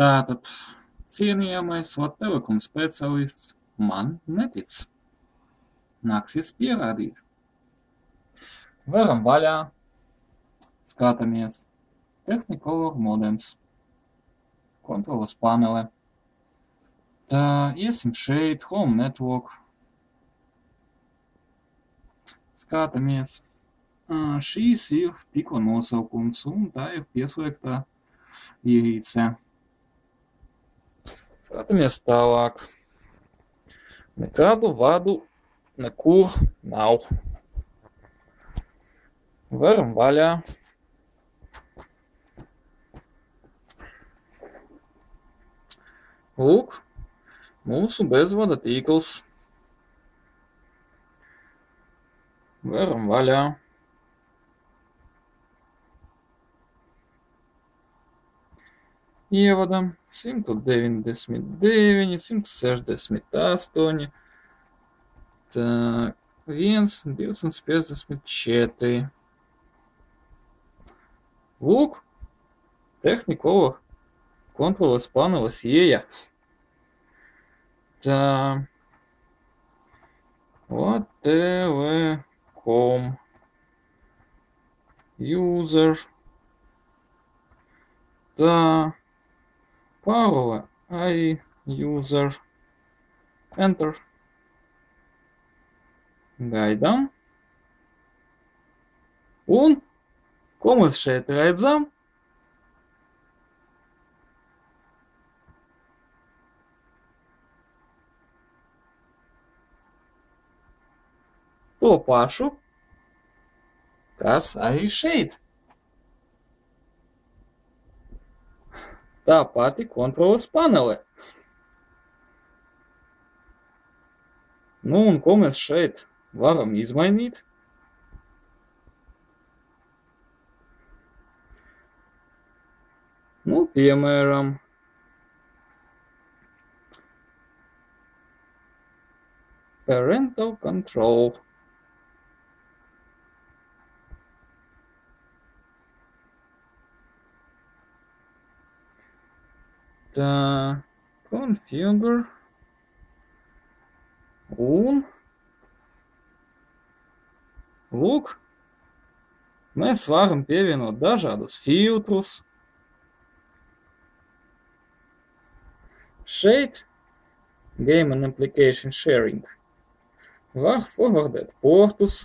Tātad cienījamais telekom speciālists man netic. Nāksies pierādīt. Varam vaļā. Skatāmies. Technicolor modems. Kontroles panele. Tā iesim šeit, Home Network. Skatāmies. Šīs ir tikko nosaukums, un tā ir pieslēgtā ierīce. Skatāmies tālāk. Nekādu vadu nekur nav. Varam vaļā. Lūk, mūsu bezvada tīkls. Varam vaļā. Ievadam 199, 168, tā 1, 254. Lūk, Technicolor kontroles paneles ieja. Tā Telekom user. Tā parole user. Enter. Gaidām. Un, ko mēs šeit redzam? To pašu, kas arī šeit. Tā pati kontroles panele. Nu, un ko mēs šeit varam izmainīt? Nu, piemēram, parental control. Tā configure un lūk, mēs varam pievienot dažādus filtrus. Šeit Game and Application Sharing var forwardēt portus.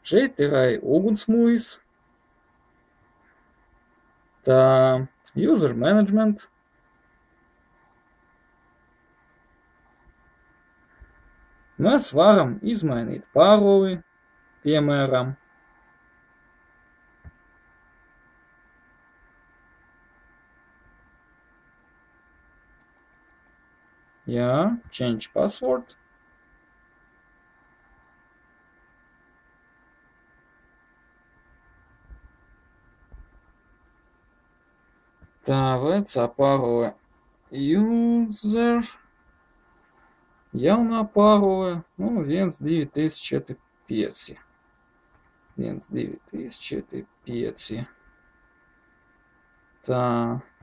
Šeit ir arī ugunsmūjs. Tā User Management. Mēs varam izmainīt paroli, piemēram. Jā, change password. Tā vecā parole user, jaunā parole, 1, 2, 3, 4, 5. 1, 2, 3, 4, 5. Tā,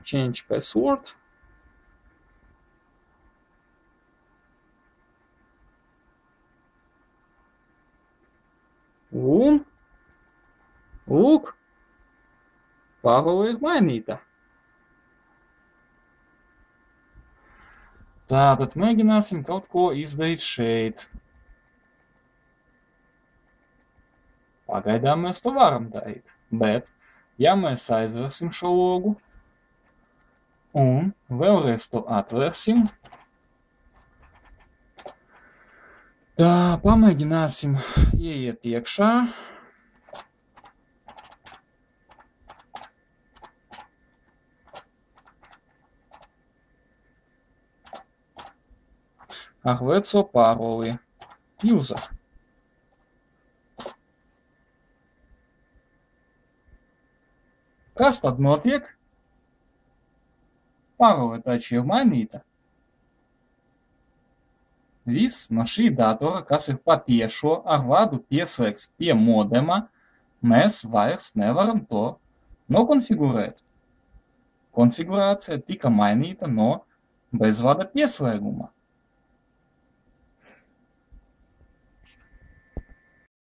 change password. Un, lūk, parole ir mainīta. Tātad mēģināsim kaut ko izdarīt šeit. Pagaidām mēs to varam darīt, bet, ja mēs aizversim šo logu un vēlreiz to atvērsim, tā pamēģināsim ieiet iekšā. Ar veco paroli user. Kas tad notiek? Parole taču ir mainīta. Viss no šī datora, kas ir patiešo ar vadu pieslēgts pie modema, mēs vairs nevaram to nokonfigurēt. konfigurācija tika mainīta no bezvada pieslēguma.